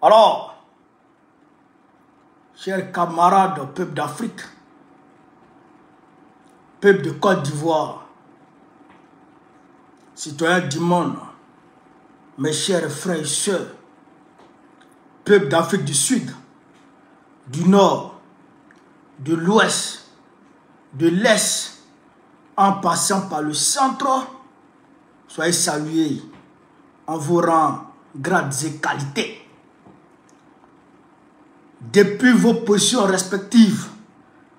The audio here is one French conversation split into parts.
Alors, chers camarades, peuple d'Afrique, peuple de Côte d'Ivoire, citoyens du monde, mes chers frères et sœurs, peuple d'Afrique du Sud, du Nord, de l'Ouest, de l'Est, en passant par le centre, soyez salués en vos rangs, grades et qualités. Depuis vos positions respectives,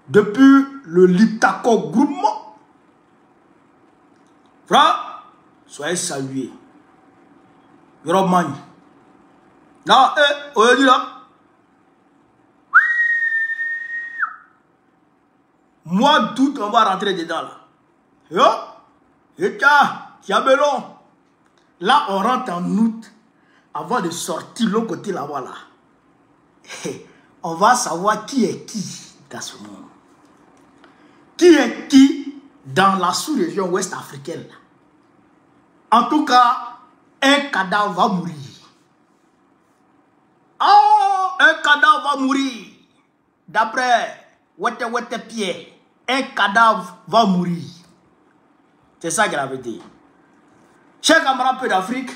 depuis le Liptako groupement, frère, soyez salués. Yoromani. Non, aujourd'hui là, mois d'août, on va rentrer dedans là. Yo, et Tiabelon. Là, on rentre en août, avant de sortir l'autre côté là-bas là. On va savoir qui est qui dans ce monde. Qui est qui dans la sous-région ouest africaine là. En tout cas, un cadavre va mourir. Oh, un cadavre va mourir. D'après Wete Pierre, un cadavre va mourir. C'est ça que la vérité. Chers camarades peu d'Afrique,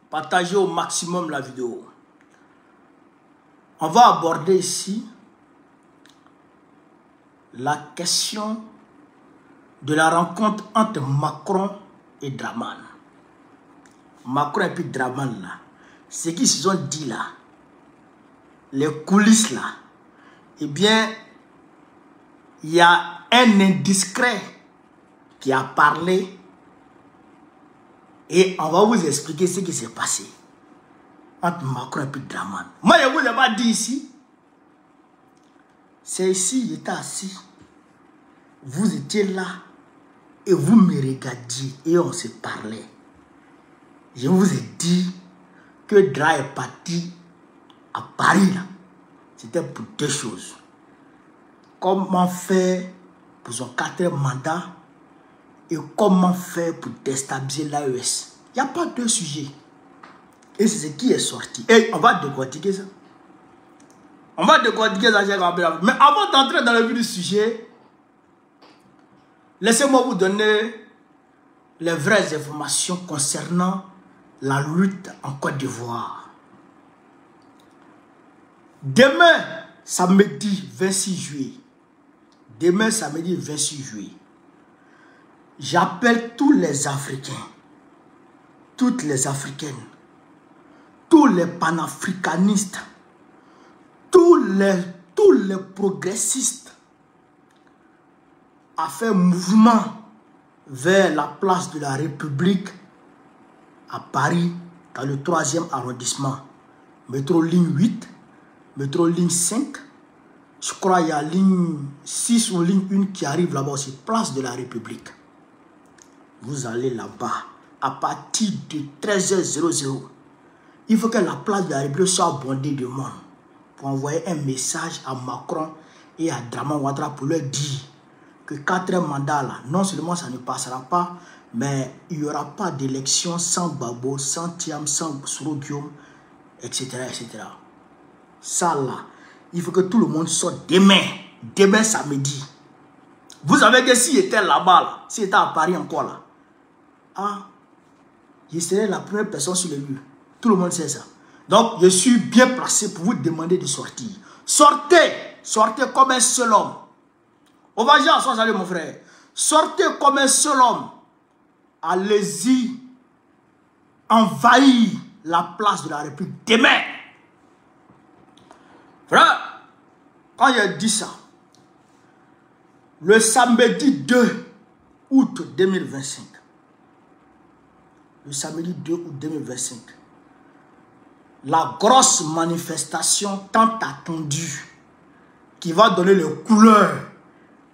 partagez au maximum la vidéo. On va aborder ici la question de la rencontre entre Macron et Draman. Macron et puis Draman là, ce qu'ils se sont dit là, les coulisses là, eh bien, il y a un indiscret qui a parlé et on va vous expliquer ce qui s'est passé entre Macron et puis Draman. Moi, je vous ai pas dit ici. C'est ici, j'étais assis. Vous étiez là et vous me regardiez et on se parlait. Je vous ai dit que Dra est parti à Paris là. C'était pour deux choses. Comment faire pour son 4e mandat et comment faire pour déstabiliser l'AES. Il n'y a pas deux sujets. Et c'est ce qui est sorti. Et on va décortiquer ça. On va décortiquer ça. Mais avant d'entrer dans le vif du sujet, laissez-moi vous donner les vraies informations concernant la lutte en Côte d'Ivoire. Demain, samedi 26 juillet, demain, samedi 26 juillet, j'appelle tous les Africains, toutes les Africaines, tous les panafricanistes, tous les progressistes à faire mouvement vers la place de la République à Paris, dans le 3e arrondissement. Métro ligne 8, métro ligne 5, je crois il y a ligne 6 ou ligne 1 qui arrive là-bas aussi, place de la République. Vous allez là-bas à partir de 13h00. Il faut que la place de la République soit bondée de monde pour envoyer un message à Macron et à Draman Ouattara pour leur dire que 4e mandat là, non seulement ça ne passera pas, mais il n'y aura pas d'élection sans Babo, sans Thiam, sans Soro-Guillaume, etc., etc. Ça là, il faut que tout le monde sorte demain samedi. Vous savez que s'il était là-bas, là, s'il était à Paris encore là, ah, je serais la première personne sur le lieu. Tout le monde sait ça. Donc, je suis bien placé pour vous demander de sortir. Sortez! Sortez comme un seul homme. On va dire, salut mon frère. Sortez comme un seul homme. Allez-y. Envahir la place de la République demain. Frère, quand j'ai dit ça, le samedi 2 août 2025, le samedi 2 août 2025, la grosse manifestation tant attendue qui va donner les couleurs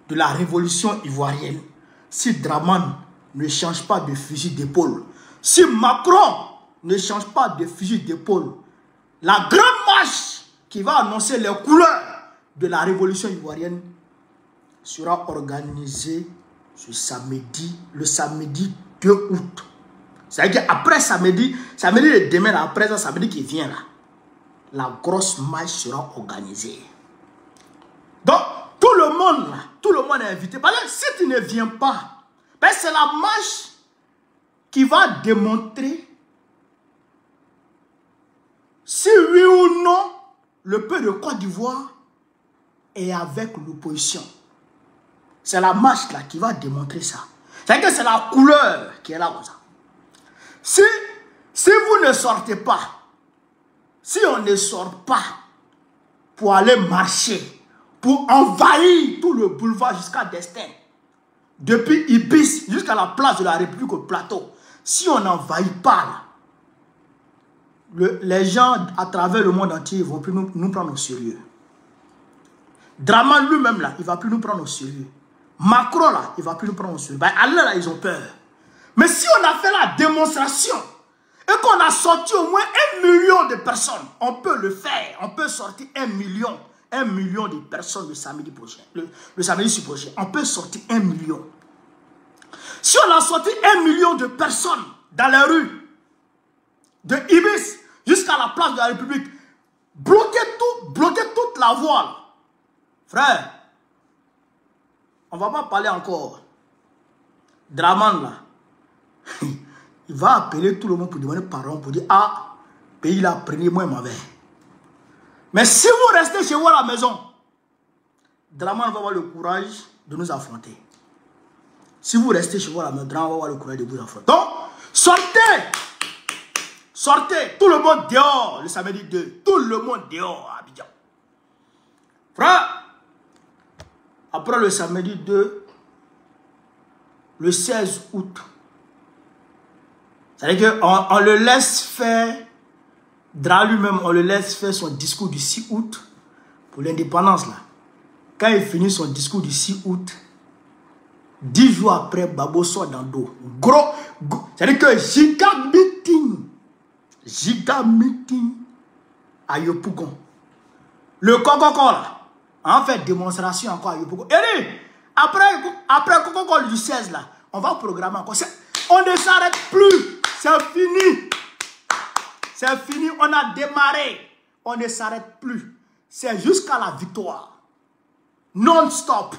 de la révolution ivoirienne si Draman ne change pas de fusil d'épaule, si Macron ne change pas de fusil d'épaule, la grande marche qui va annoncer les couleurs de la révolution ivoirienne sera organisée ce samedi, le samedi 2 août. C'est-à-dire qu'après samedi de demain, après ça, samedi qui vient là, la grosse marche sera organisée. Donc, tout le monde là, tout le monde est invité. Parce que si tu ne viens pas, ben c'est la marche qui va démontrer si oui ou non le peuple de Côte d'Ivoire est avec l'opposition. C'est la marche là qui va démontrer ça. C'est-à-dire que c'est la couleur qui est là comme ça. Si vous ne sortez pas, si on ne sort pas pour aller marcher, pour envahir tout le boulevard jusqu'à Destin, depuis Ibis jusqu'à la place de la République au plateau, si on n'envahit pas là, les gens à travers le monde entier ne vont plus nous prendre au sérieux. Draman lui-même là, il ne va plus nous prendre au sérieux. Macron là, il ne va plus nous prendre au sérieux. Ben, alors là, ils ont peur. Mais si on a fait la démonstration et qu'on a sorti au moins 1 million de personnes, on peut le faire. On peut sortir 1 million de personnes le samedi prochain. Le samedi prochain. On peut sortir 1 million. Si on a sorti 1 million de personnes dans les rues, de Ibis jusqu'à la place de la République, bloquer toute la voie. Frère, on ne va pas parler encore. Draman là, il va appeler tout le monde pour demander pardon, pour dire, ah, pays là, prenez-moi mauvais. Mais si vous restez chez vous à la maison, Draman va avoir le courage de nous affronter. Si vous restez chez vous à la maison, Draman va avoir le courage de vous affronter. Donc, sortez! Sortez! Tout le monde dehors le samedi 2. Tout le monde dehors à Abidjan. Frère, après le samedi 2, le 16 août, c'est-à-dire qu'on le laisse faire, Dra lui-même, on le laisse faire son discours du 6 août pour l'indépendance là. Quand il finit son discours du 6 août, 10 jours après, Babo sort dans le dos. Gros, c'est-à-dire que giga meeting à Yopougon. Le Kokoko là, en fait démonstration encore à Yopougon. Et lui, après Kokoko du 16 là, on va programmer encore. On ne s'arrête plus. C'est fini. C'est fini. On a démarré. On ne s'arrête plus. C'est jusqu'à la victoire. Non-stop.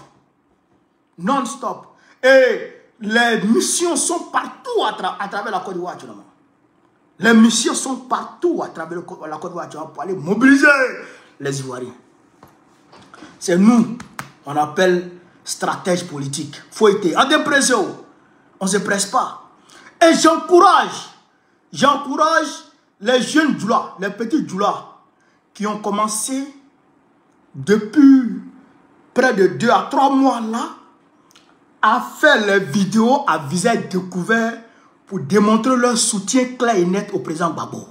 Non-stop. Et les missions sont partout à travers la Côte d'Ivoire actuellement. Les missions sont partout à travers la Côte d'Ivoire actuellement pour aller mobiliser les Ivoiriens. C'est nous, on appelle stratège politique. Faut être en dépression. On ne se presse pas. Et j'encourage les jeunes djoulas, les petits djoulas qui ont commencé depuis près de 2 à 3 mois là à faire les vidéos à visage découvert pour démontrer leur soutien clair et net au président Gbagbo.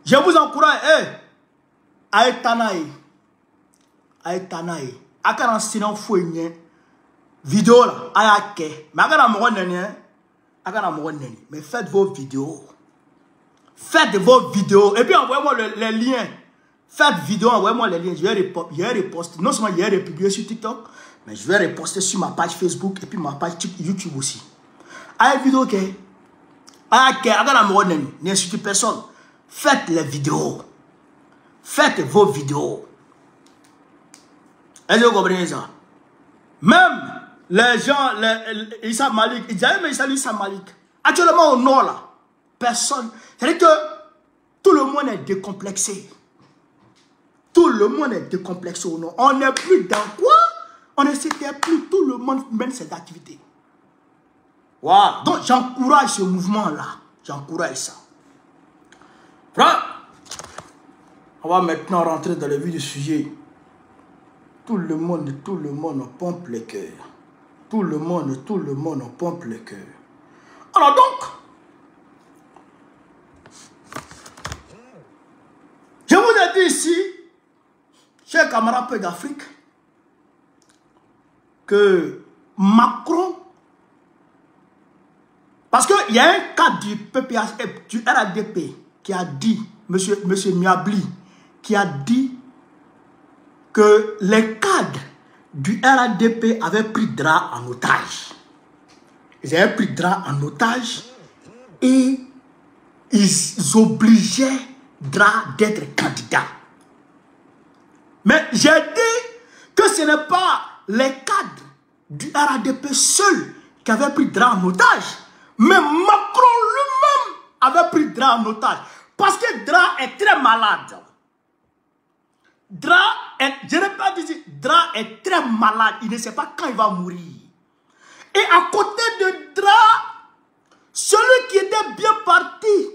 Je vous encourage, Aïtanaï, Akaran sinon fouine vidéo là, Ayake, mais faites vos vidéos. Faites vos vidéos. Et puis envoyez-moi les liens. Faites vidéo, envoyez-moi les liens. Je vais reposter. Non seulement je vais republier sur TikTok, mais je vais reposter sur ma page Facebook et puis ma page YouTube aussi. Aïe vidéo ok. N'insultez personne. Faites les vidéos. Faites vos vidéos. Est-ce que vous comprenez ça? Même les gens, Issa Malik, ils disaient, mais Issa Malik. Actuellement au nord là, personne. C'est-à-dire que tout le monde est décomplexé. Tout le monde est décomplexé au nord. On n'est plus dans quoi? On ne s'était plus. Tout le monde mène ses activités. Voilà. Donc j'encourage ce mouvement-là. J'encourage ça. On va maintenant rentrer dans le vif du sujet. Tout le monde pompe le cœur. Tout le monde pompe le cœur. Alors donc, je vous ai dit ici, chers camarades peu d'Afrique, que Macron, parce qu'il y a un cadre du PPH, du RADP qui a dit, monsieur Miabli, qui a dit que les cadres du RADP avaient pris Dra en otage. Ils avaient pris Dra en otage et ils obligeaient Dra d'être candidat. Mais j'ai dit que ce n'est pas les cadres du RADP seuls qui avaient pris Dra en otage. Mais Macron lui-même avait pris Dra en otage. Parce que Dra est très malade. Je n'ai pas dit, Dra est très malade. Il ne sait pas quand il va mourir. Et à côté de Dra, celui qui était bien parti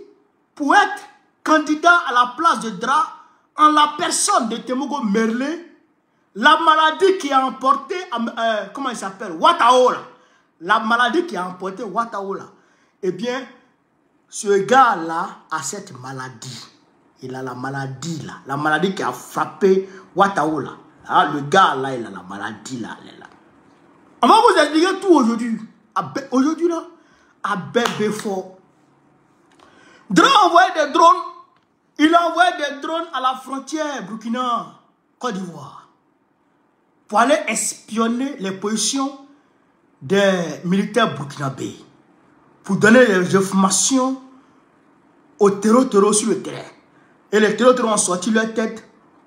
pour être candidat à la place de Dra, en la personne de Temogo Merlé, la maladie qui a emporté, comment il s'appelle, Wataola, la maladie qui a emporté Wataola, eh bien, ce gars-là a cette maladie. Il a la maladie là, la maladie qui a frappé Wataola. Ah, le gars-là, il a la maladie là, On va vous expliquer tout aujourd'hui. Aujourd'hui là, à Bébéfort. Dra a envoyé des drones. Il a envoyé des drones à la frontière Burkina, Côte d'Ivoire, pour aller espionner les positions des militaires burkinabés, pour donner des informations aux terreaux sur le terrain. Et les terreaux ont sorti leur tête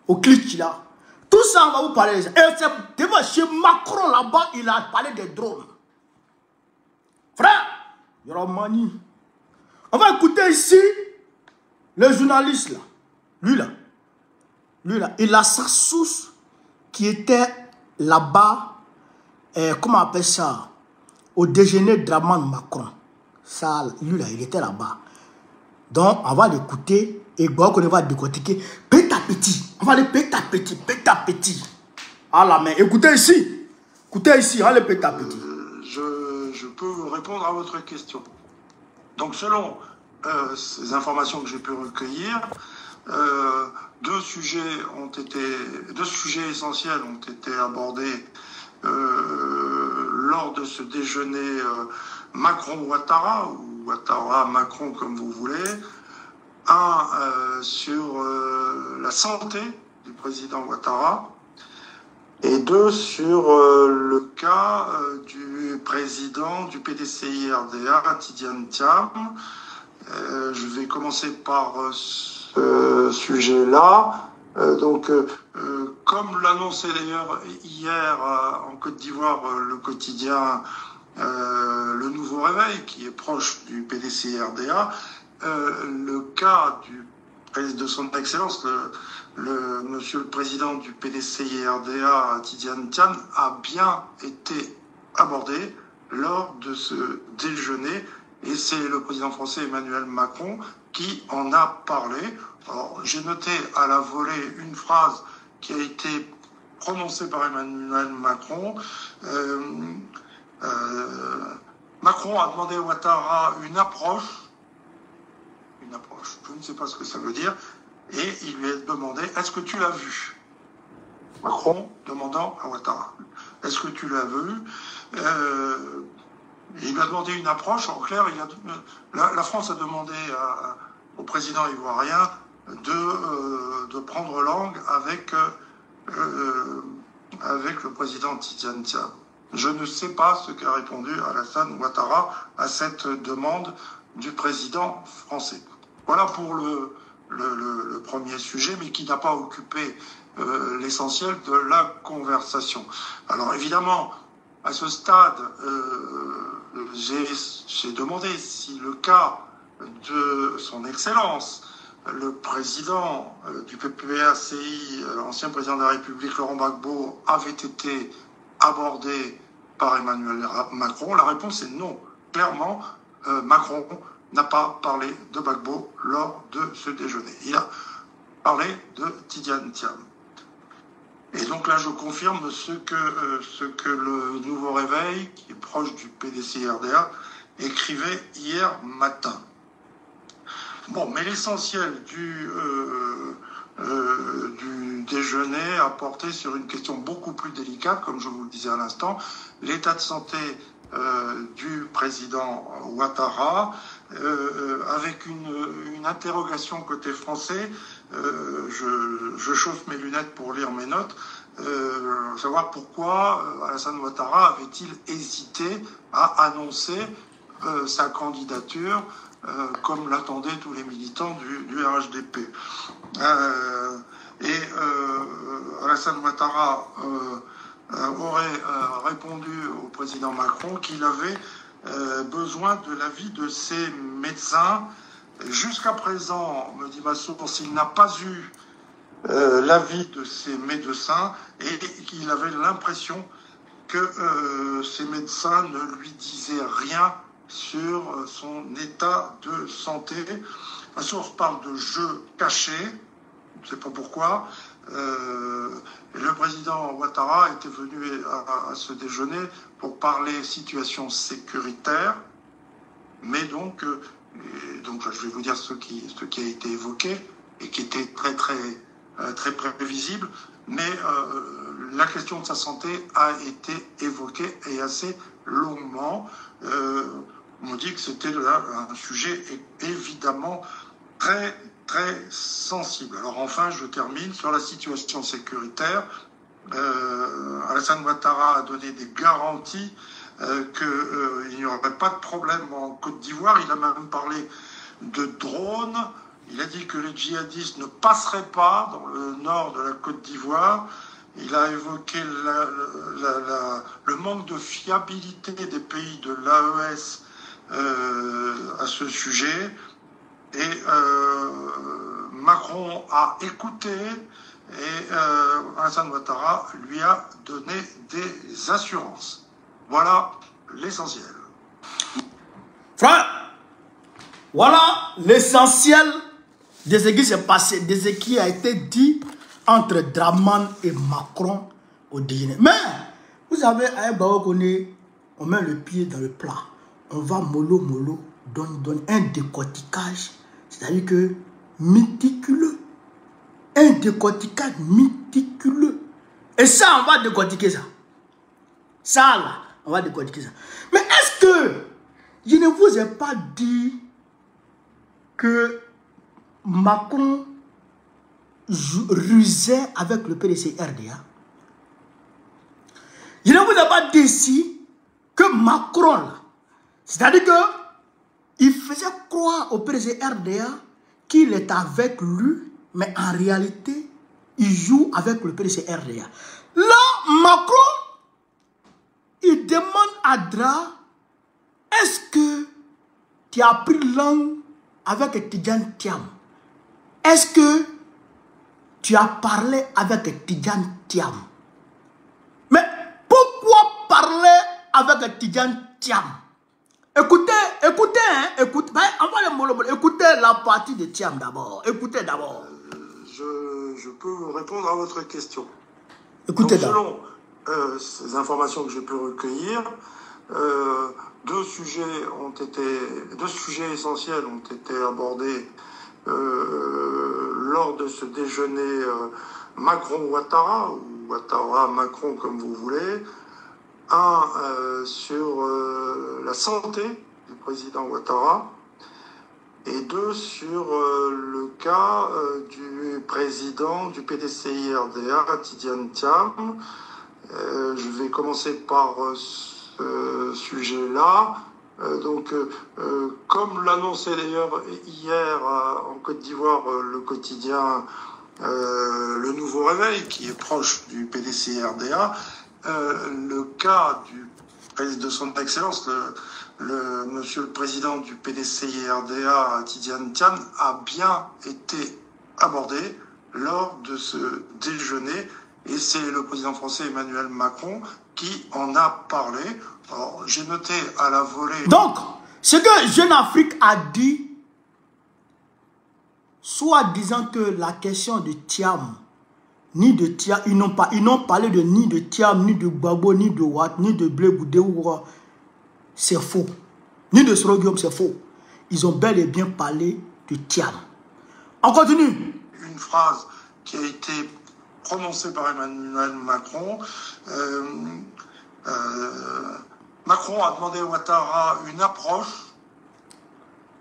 au clic là. Tout ça, on va vous parler. Et c'est devant chez Macron là-bas, il a parlé des drones. Frère, Yoromani, on va écouter ici le journaliste là. Lui là, il a sa source qui était là-bas, comment on appelle ça, au déjeuner de Draman Macron. Ça, lui là, il était là-bas. Donc, on va l'écouter et bon, on va décortiquer petit à petit. On va aller petit à petit, petit à petit. À la main. Écoutez ici, allez petit à petit. Je peux répondre à votre question. Donc, selon ces informations que j'ai pu recueillir, deux sujets essentiels ont été abordés lors de ce déjeuner Macron-Ouattara, ou Ouattara-Macron comme vous voulez. Un sur la santé du président Ouattara, et deux sur le cas du président du PDCI-RDA, Tidiane Thiam. Je vais commencer par ce sujet-là. Comme l'annonçait d'ailleurs hier en Côte d'Ivoire le quotidien Le Nouveau Réveil, qui est proche du PDCI-RDA, le cas de son Excellence, Monsieur le Président du PDCI-RDA, Tidiane Thiam, a bien été abordé lors de ce déjeuner, et c'est le président français Emmanuel Macron qui en a parlé. Alors, j'ai noté à la volée une phrase qui a été prononcée par Emmanuel Macron. Macron a demandé à Ouattara une approche, je ne sais pas ce que ça veut dire, et il lui a demandé, est-ce que tu l'as vu? Macron demandant à Ouattara, est-ce que tu l'as vu? Il lui a demandé une approche. En clair, la France a demandé au président ivoirien de prendre langue avec le président Tidiane Thiam. Je ne sais pas ce qu'a répondu Alassane Ouattara à cette demande du président français. Voilà pour le premier sujet, mais qui n'a pas occupé l'essentiel de la conversation. Alors évidemment, à ce stade, j'ai demandé si le cas de son Excellence, le président du PPACI, l'ancien président de la République, Laurent Gbagbo, avait été abordé par Emmanuel Macron. La réponse est non. Clairement, Macron n'a pas parlé de Gbagbo lors de ce déjeuner. Il a parlé de Tidiane Thiam. Et donc là, je confirme ce que le Nouveau Réveil, qui est proche du PDCI-RDA, écrivait hier matin. Bon, mais l'essentiel du déjeuner a porté sur une question beaucoup plus délicate, comme je vous le disais à l'instant, l'état de santé du président Ouattara, avec une interrogation côté français. Je chauffe mes lunettes pour lire mes notes, savoir pourquoi Alassane Ouattara avait-il hésité à annoncer sa candidature comme l'attendaient tous les militants du RHDP. Et Alassane Ouattara aurait répondu au président Macron qu'il avait besoin de l'avis de ses médecins. Jusqu'à présent, me dit ma source, il n'a pas eu l'avis de ses médecins et qu'il avait l'impression que ces médecins ne lui disaient rien sur son état de santé. Ma source parle de jeu caché, je ne sais pas pourquoi. Le président Ouattara était venu à ce déjeuner pour parler situation sécuritaire, mais donc là, je vais vous dire ce qui a été évoqué et qui était très prévisible, mais la question de sa santé a été évoquée et assez longuement. On me dit que c'était un sujet évidemment très sensible. Alors enfin, je termine sur la situation sécuritaire. Alassane Ouattara a donné des garanties qu'il n'y aurait pas de problème en Côte d'Ivoire. Il a même parlé de drones. Il a dit que les djihadistes ne passeraient pas dans le nord de la Côte d'Ivoire. Il a évoqué le manque de fiabilité des pays de l'AES à ce sujet. Et Macron a écouté et Alassane Ouattara lui a donné des assurances. Voilà l'essentiel. Frère, voilà l'essentiel de ce qui s'est passé, de ce qui a été dit entre Dramane et Macron au déjeuner. Mais, vous savez, à Baokone, on met le pied dans le plat. On va mollo, donne un décortiquage, c'est-à-dire que méticuleux. Un décortiquage méticuleux. Et ça, on va décortiquer ça. Ça, là, on va décortiquer ça. Mais est-ce que je ne vous ai pas dit que Macron rusait avec le PDC RDA? Je ne vous ai pas dit ici que Macron, c'est-à-dire qu'il faisait croire au PDC RDA qu'il est avec lui, mais en réalité, il joue avec le PDC RDA. Là, Macron, il demande à Dra, est-ce que tu as pris langue avec Tidjane Thiam? Est-ce que tu as parlé avec Tidjane Thiam? Mais pourquoi parler avec Tidjane Thiam? Écoutez, écoutez la partie de Thiam d'abord. Écoutez d'abord. Je peux répondre à votre question. Écoutez donc, selon ces informations que j'ai pu recueillir, deux sujets essentiels ont été abordés lors de ce déjeuner Macron-Ouattara, ou Ouattara-Macron comme vous voulez. Un sur la santé du président Ouattara et deux sur le cas du président du PDCI-RDA, Tidjane Thiam. Je vais commencer par ce sujet-là. Comme l'annonçait d'ailleurs hier en Côte d'Ivoire le quotidien Le Nouveau Réveil, qui est proche du PDCI-RDA, le cas de son Excellence, Monsieur le Président du PDCI-RDA, Tidjane Thiam, a bien été abordé lors de ce déjeuner, et c'est le président français Emmanuel Macron qui en a parlé. Alors, j'ai noté à la volée... Donc, ce que Jeune Afrique a dit, soit disant que la question de Thiam, ni de Thiam, ils n'ont parlé de ni de Thiam, ni de Gbagbo, ni de Watt, ni de Blé Goudé, c'est faux. Ni de Srogium, c'est faux. Ils ont bel et bien parlé de Thiam. On continue. Une phrase qui a été prononcée par Emmanuel Macron. Macron a demandé à Ouattara une approche,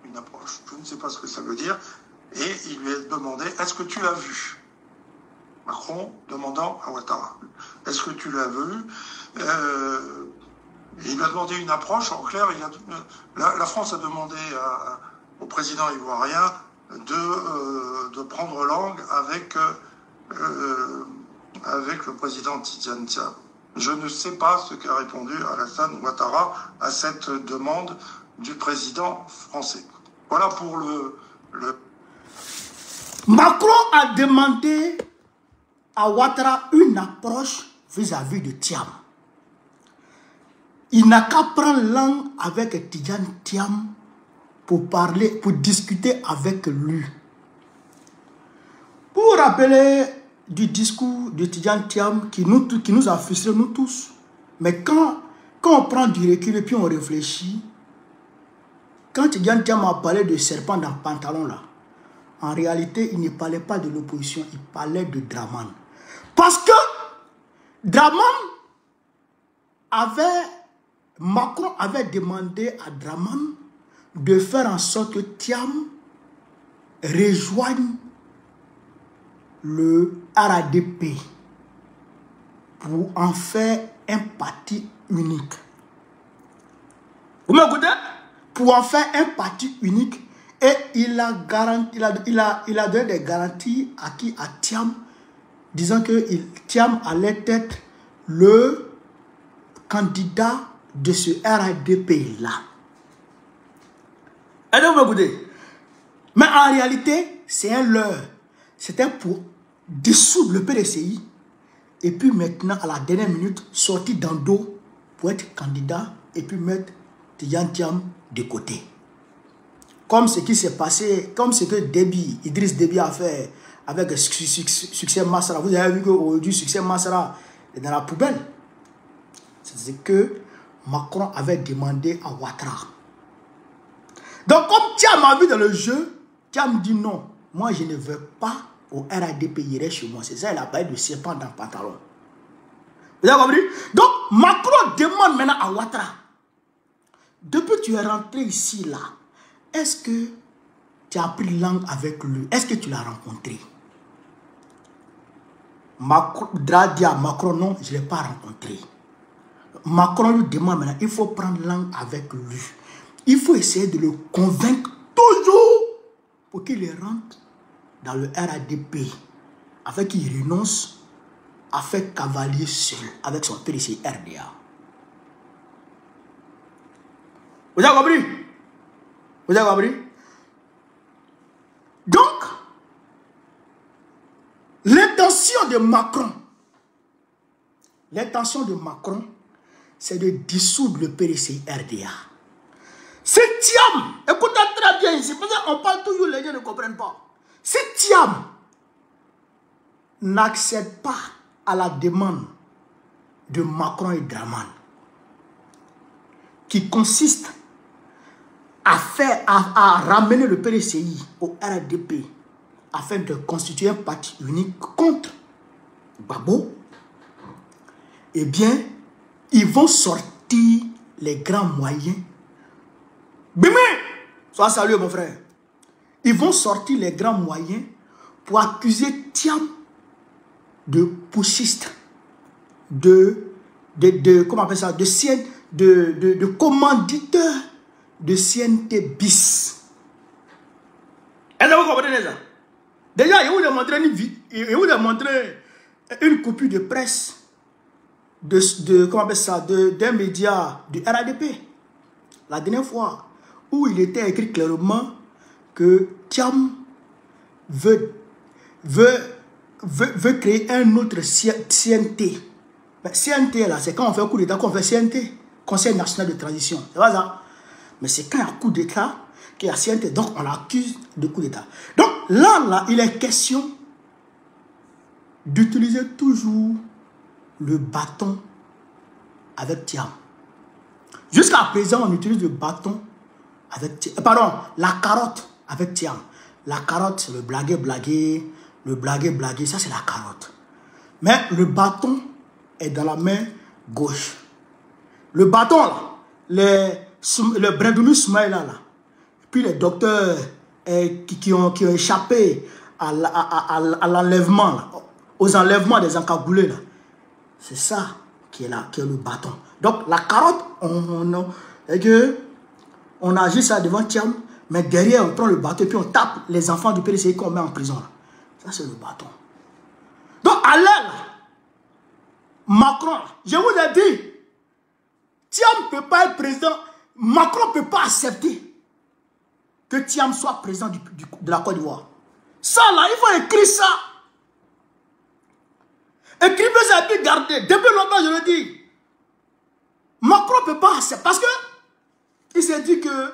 je ne sais pas ce que ça veut dire, et il lui a demandé, est-ce que tu l'as vu? Macron demandant à Ouattara, est-ce que tu l'as vu? Il lui a demandé une approche. En clair, la France a demandé au président ivoirien de prendre langue avec avec le président Tidjane Thiam. Je ne sais pas ce qu'a répondu Alassane Ouattara à cette demande du président français. Voilà pour le... Macron a demandé à Ouattara une approche vis-à-vis de Thiam. Il n'a qu'à prendre langue avec Tidjane Thiam pour parler, pour discuter avec lui. Pour vous rappeler du discours de Tidjane Thiam qui nous a frustrés, nous tous. Mais quand on prend du recul et puis on réfléchit, quand Tidjane Thiam a parlé de serpent dans le pantalon là, en réalité, il ne parlait pas de l'opposition, il parlait de Draman. Parce que Macron avait demandé à Draman de faire en sorte que Thiam rejoigne le RADP pour en faire un parti unique. Vous m'écoutez? Pour en faire un parti unique. Et il a donné des garanties à Thiam, disant que Thiam allait être le candidat de ce RADP-là. Est-ce que vous m'écoutez? Mais en réalité, c'est un leurre. C'était pour dissoudre le PDCI et puis maintenant, à la dernière minute, sortir dans le dos pour être candidat et puis mettre Tidjane Thiam de côté. Comme ce qui s'est passé, comme ce que Idriss Déby a fait avec Succès Masra. Vous avez vu qu'aujourd'hui, Succès Masra est dans la poubelle. C'est ce que Macron avait demandé à Ouattara. Donc, comme Thiam a vu dans le jeu, Thiam dit non. Moi, je ne veux pas au RADP, il irait chez moi. C'est ça, il a parlé de serpent dans le pantalon. Vous avez compris? Donc, Macron demande maintenant à Ouattara. Depuis que tu es rentré ici, là, est-ce que tu as pris langue avec lui? Est-ce que tu l'as rencontré? Macron dit à Macron, non, je ne l'ai pas rencontré. Macron lui demande maintenant, il faut prendre langue avec lui. Il faut essayer de le convaincre toujours pour qu'il rentre dans le RADP, afin qu'il renonce à faire cavalier seul avec son PDC RDA. Vous avez compris? Vous avez compris? Donc, l'intention de Macron, c'est de dissoudre le PDC RDA. C'est Thiam, écoutez très bien ici, parce qu'on parle toujours, les gens ne comprennent pas. Si Thiam n'accède pas à la demande de Macron et Draman, qui consiste à ramener le PDCI au RADP afin de constituer un parti unique contre Gbagbo, eh bien, ils vont sortir les grands moyens. Bimé, sois salué mon frère. Ils vont sortir les grands moyens pour accuser Thiam de putschiste, comment on appelle ça, de commanditeur de CNT bis. Est-ce que vous comprenez ça? Déjà, il vous a montré une copie de presse comment on appelle ça, d'un média du RADP. La dernière fois, où il était écrit clairement que Thiam veut créer un autre CNT. Mais CNT, là, c'est quand on fait un coup d'État qu'on fait CNT, Conseil National de Transition. C'est pas ça? Mais c'est quand il y a un coup d'État qu'il y a CNT. Donc, on l'accuse de coup d'État. Donc, là, il est question d'utiliser toujours le bâton avec Thiam. Jusqu'à présent, on utilise le bâton avec Thiam. Pardon, la carotte avec Thiam. La carotte, c'est le blaguer, le blaguer, ça c'est la carotte. Mais le bâton est dans la main gauche. Le bâton, là, le Brendoumi Soumaïla, là, puis les docteurs qui ont échappé à l'enlèvement, aux enlèvements des encagoulés, là, c'est ça qui est le bâton. Donc la carotte, on agit ça devant Thiam, mais derrière on prend le bâton et puis on tape les enfants du PDCI qu'on met en prison. Là. Ça c'est le bâton. Allez, Macron, je vous ai dit, Thiam ne peut pas être président. Macron ne peut pas accepter que Thiam soit président de la Côte d'Ivoire. Ça là, il faut écrire ça. Écrivez ça et puis gardez. Depuis longtemps, je le dis. Macron ne peut pas accepter. Parce que il s'est dit que,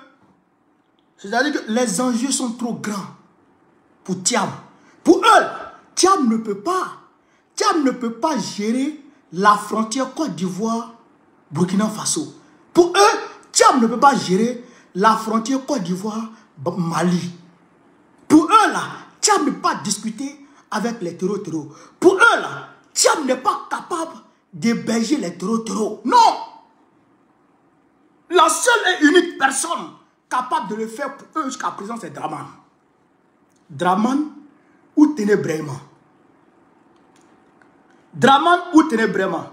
c'est-à-dire que les enjeux sont trop grands pour Thiam. Pour eux, Thiam ne peut pas gérer la frontière Côte d'Ivoire, Burkina Faso. Pour eux, Thiam ne peut pas gérer la frontière Côte d'Ivoire, Mali. Pour eux, là, Thiam ne peut pas discuter avec les terreaux. Pour eux, là, Thiam n'est pas capable d'héberger les terreaux. Non! La seule et unique personne capable de le faire pour eux jusqu'à présent, c'est Draman. Draman ou Ténébraiman. Draman ou Ténébraiman.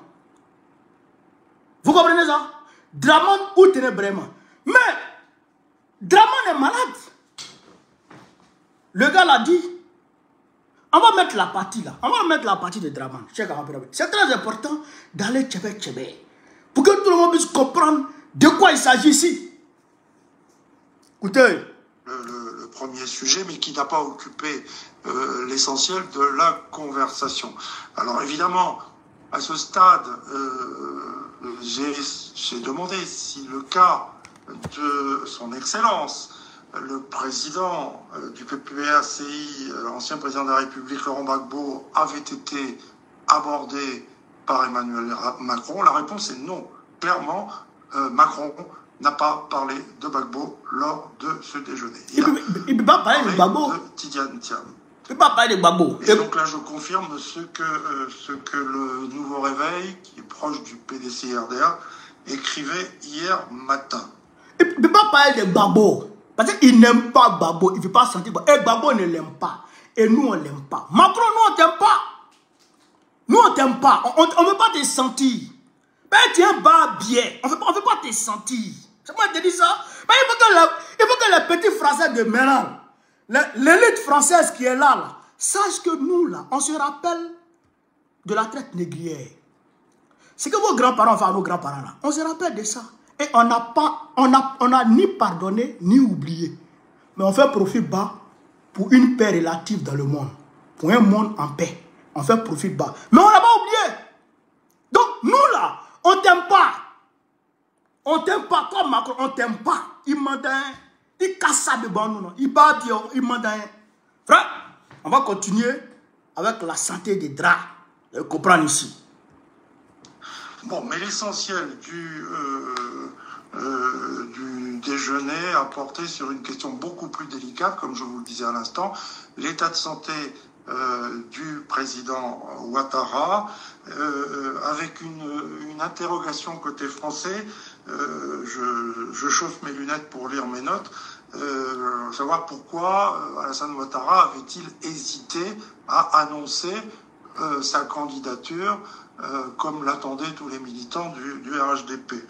Vous comprenez ça? Draman ou Ténébraiman. Mais Draman est malade. Le gars l'a dit. On va mettre la partie là. On va mettre la partie de Draman. C'est très important d'aller tchébé. Pour que tout le monde puisse comprendre de quoi il s'agit ici. Écoutez. Le premier sujet, mais qui n'a pas occupé l'essentiel de la conversation. Alors évidemment, à ce stade, j'ai demandé si le cas de son Excellence, le président du PPACI, l'ancien président de la République, Laurent Gbagbo, avait été abordé par Emmanuel Macron. La réponse est non. Clairement, Macron n'a pas parlé de Gbagbo lors de ce déjeuner. Il ne peut pas parler de Gbagbo. Tidiane Thiam. Il ne peut pas parler de Gbagbo. Et donc là, je confirme ce que le Nouveau Réveil, qui est proche du PDC-RDA, écrivait hier matin. Il ne peut pas parler de Gbagbo. Parce qu'il n'aime pas Gbagbo. Il ne veut pas sentir Gbagbo. Et Gbagbo ne l'aime pas. Et nous, on ne l'aime pas. Macron, nous, on ne t'aime pas. Nous, on ne t'aime pas. On ne veut pas te sentir. Ben, tu es un barbier. On ne veut pas te sentir. C'est moi qui te dis ça. Ben, il faut que les petits Français de maintenant, l'élite française qui est là, sache que nous, là, on se rappelle de la traite négrière. C'est que vos grands-parents ont fait à nos grands-parents, là. On se rappelle de ça. Et on n'a ni pardonné, ni oublié. Mais on fait profit bas pour une paix relative dans le monde. Pour un monde en paix. On fait profit bas. Mais on n'a pas oublié. Donc, nous, là, on t'aime pas. On t'aime pas comme Macron, on t'aime pas. Il m'a dit, il casse ça de bon nous. Il bat bien, il m'a dit. Frère, on va continuer avec la santé des draps. Vous comprenez ici. Bon, mais l'essentiel du déjeuner a porté sur une question beaucoup plus délicate, comme je vous le disais à l'instant, l'état de santé du président Ouattara, avec une interrogation côté français. Je chauffe mes lunettes pour lire mes notes, savoir pourquoi Alassane Ouattara avait-il hésité à annoncer sa candidature comme l'attendaient tous les militants du RHDP.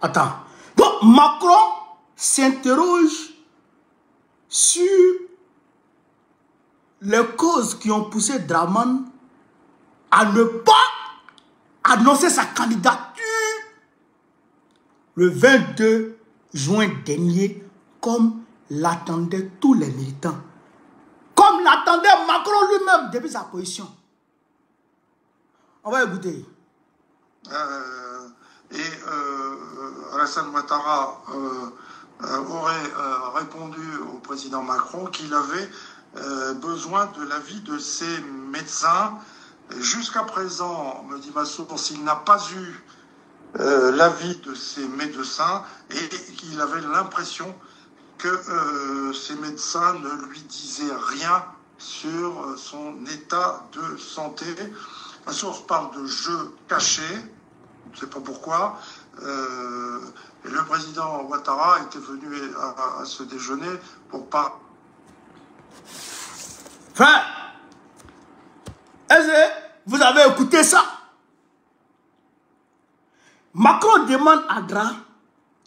Attends. Donc Macron s'interroge sur les causes qui ont poussé Draman à ne pas annoncer sa candidature le 22 juin dernier, comme l'attendaient tous les militants. Comme l'attendait Macron lui-même depuis sa position. On va écouter. Alassane Ouattara aurait répondu au président Macron qu'il avait besoin de l'avis de ses médecins. Jusqu'à présent, me dit ma source, il n'a pas eu l'avis de ses médecins et qu'il avait l'impression que ces médecins ne lui disaient rien sur son état de santé. Ma source parle de jeu caché, je ne sais pas pourquoi. Et le président Ouattara était venu à ce déjeuner pour pas... Frère, est-ce que vous avez écouté ça? Macron demande à Dra,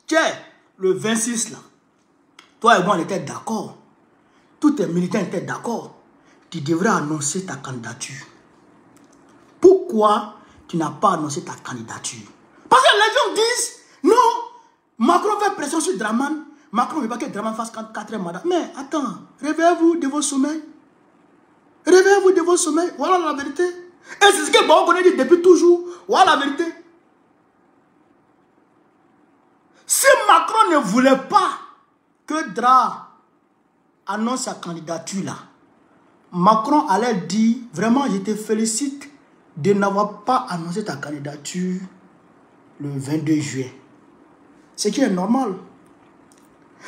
tiens, le 26 là, toi et moi on était d'accord, tous tes militants étaient d'accord, tu devrais annoncer ta candidature. pourquoi tu n'as pas annoncé ta candidature? Parce que les gens disent, non, Macron fait pression sur Draman. Macron ne veut pas que Draman fasse 4e mandat. Mais attends, réveillez-vous de vos sommeils. Réveillez-vous de vos sommeils. Voilà la vérité. Et c'est ce que Bon connaît dit depuis toujours. Voilà la vérité. Si Macron ne voulait pas que Dra annonce sa candidature là, Macron allait dire, vraiment je te félicite de n'avoir pas annoncé ta candidature le 22 juillet. Ce qui est normal.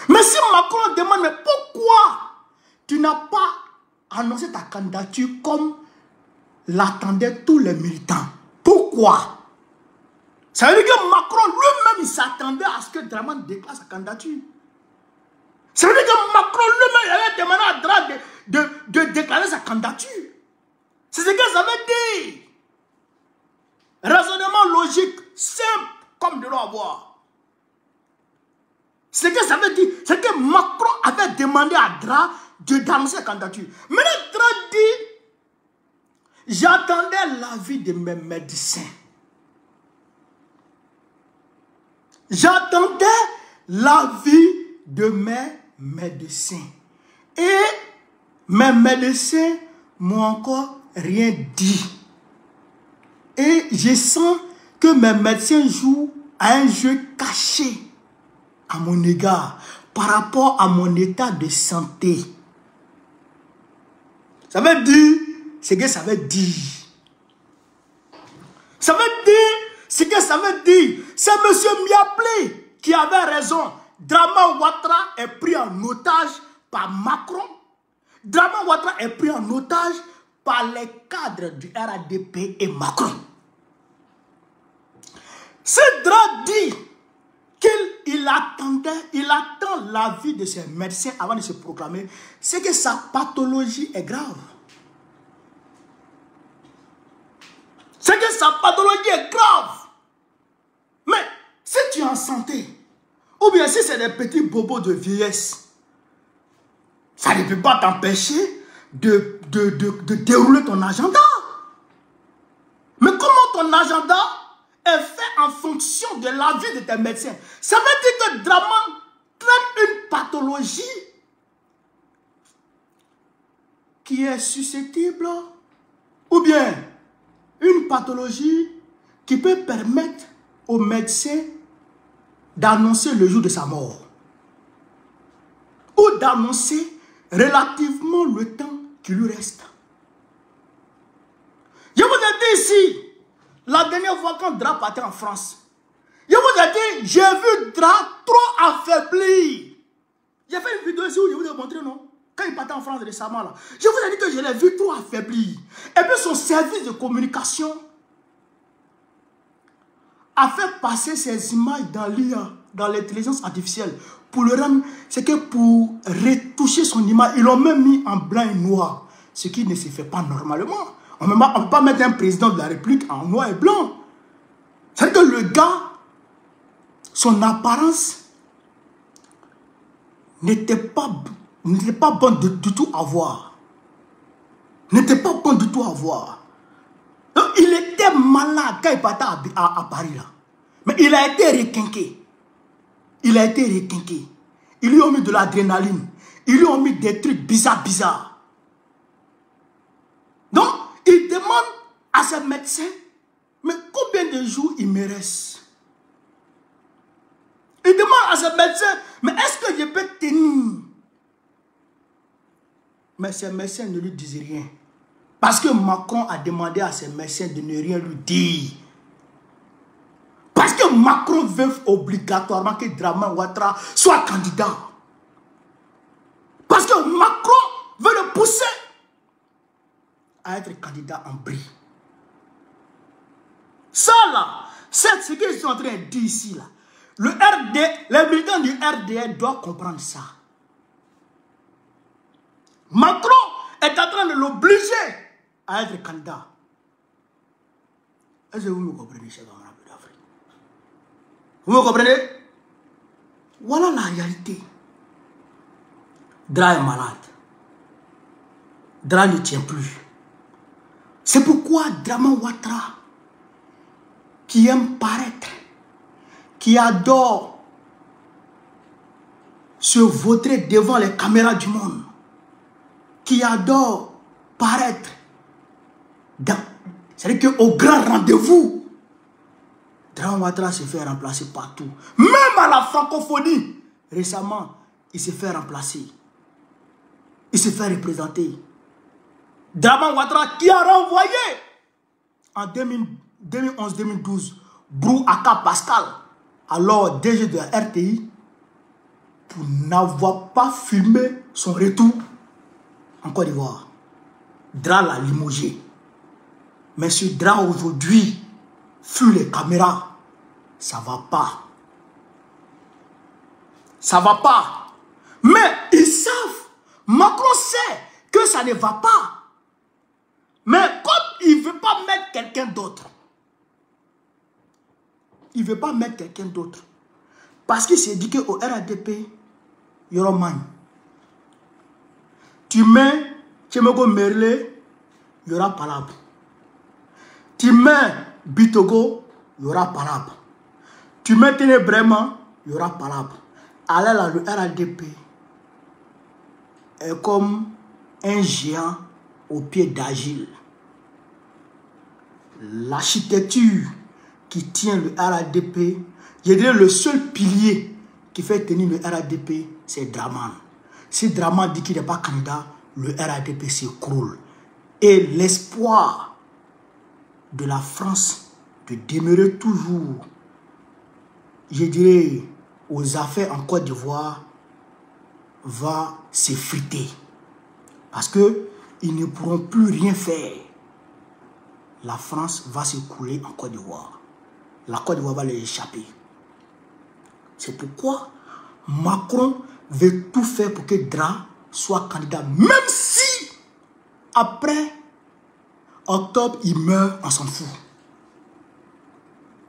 Mais si Macron demande, mais pourquoi tu n'as pas annoncé ta candidature comme l'attendaient tous les militants? Pourquoi? Ça veut dire que Macron lui-même, il s'attendait à ce que Draman déclare sa candidature. Ça veut dire que Macron lui-même, il avait demandé à Draman de déclarer sa candidature. C'est ce que ça veut dire. Raisonnement logique, simple, comme de l'eau à boire. Ce que ça veut dire, c'est que Macron avait demandé à Dra d'annoncer sa candidature. Maintenant, Dra dit, j'attendais l'avis de mes médecins. J'attendais l'avis de mes médecins. Et mes médecins m'ont encore rien dit. Et je sens que mes médecins jouent à un jeu caché à mon égard par rapport à mon état de santé. Ça veut dire ce que ça veut dire. Ça veut dire ce que ça veut dire. C'est M. Miaplé qui avait raison. Draman Ouattara est pris en otage par Macron. Draman Ouattara est pris en otage par les cadres du RADP et Macron. Ce Dra dit qu'il attend l'avis de ses médecins avant de se proclamer, c'est que sa pathologie est grave. C'est que sa pathologie est grave. Mais si tu es en santé, ou bien si c'est des petits bobos de vieillesse, ça ne peut pas t'empêcher de dérouler ton agenda. Mais comment ton agenda est fait en fonction de l'avis de tes médecins? Ça veut dire que Draman traite une pathologie qui est susceptible, ou bien une pathologie qui peut permettre aux médecins d'annoncer le jour de sa mort, ou d'annoncer relativement le temps qui lui reste. Je vous ai dit ici, la dernière fois quand Dra partait en France, je vous ai dit, j'ai vu Dra trop affaibli. J'ai fait une vidéo ici où je vous ai montré, non? Quand il partait en France récemment, là, je vous ai dit que je l'ai vu trop affaibli. Et puis son service de communication a fait passer ces images dans l'IA, dans l'intelligence artificielle, pour le rendre, c'est que pour retoucher son image, ils l'ont même mis en blanc et noir, ce qui ne se fait pas normalement. On ne peut pas mettre un président de la République en noir et blanc. C'est-à-dire que le gars, son apparence n'était pas bonne du tout à voir. N'était pas bon du tout à voir. Donc, il était malade quand il partait à Paris là. Mais il a été requinqué. Il a été requinqué. Ils lui ont mis de l'adrénaline. Ils lui ont mis des trucs bizarres. Donc, il demande à ses médecins, mais combien de jours il me reste? Il demande à ses médecins, mais est-ce que je peux tenir? Mais ses médecins ne lui disent rien. Parce que Macron a demandé à ses médecins de ne rien lui dire. Parce que Macron veut obligatoirement que Draman Ouattara soit candidat. Parce que Macron veut le pousser à être candidat en brie. Ça là, c'est ce qu'ils sont en train de dire ici là. Les militants du RDR doivent comprendre ça. Macron est en train de l'obliger à être candidat. Est-ce que vous me comprenez, chers camarades d'Afrique? Vous me comprenez? Voilà la réalité. Dra est malade. Dra ne tient plus. C'est pourquoi Draman Ouattara qui aiment paraître, qui adorent se vautrer devant les caméras du monde, qui adorent paraître, c'est-à-dire qu'au grand rendez-vous, Dramane Ouattara se fait remplacer partout. Même à la francophonie, récemment, il s'est fait remplacer. Il s'est fait représenter. Dramane Ouattara qui a renvoyé en 2011-2012 Boubacar Pascal, alors DG de la RTI, pour n'avoir pas filmé son retour en Côte d'Ivoire. Dra l'a limogé. Mais ce Dra aujourd'hui, fuit les caméras, ça va pas. Ça va pas. Mais ils savent, Macron sait que ça ne va pas. Mais comme il ne veut pas mettre quelqu'un d'autre, il ne veut pas mettre quelqu'un d'autre, parce qu'il s'est dit qu'au RADP, il y aura man. Tu mets Tchemego Merle, il y aura Palabre. Tu mets Bitogo, il y aura Palabre. Tu mets Téné Brément, il y aura Palabre. Alors là, le RADP est comme un géant au pied d'Agile. L'architecture qui tient le RADP, je dirais le seul pilier qui fait tenir le RADP, c'est Dramane. Si Dramane dit qu'il n'est pas candidat, le RADP s'écroule. Et l'espoir de la France de demeurer toujours, je dirais, aux affaires en Côte d'Ivoire, va s'effriter. Parce qu'ils ne pourront plus rien faire. La France va s'écrouler en Côte d'Ivoire. La Côte d'Ivoire va les échapper. C'est pourquoi Macron veut tout faire pour que Dra soit candidat. Même si, après octobre, il meurt, on s'en fout.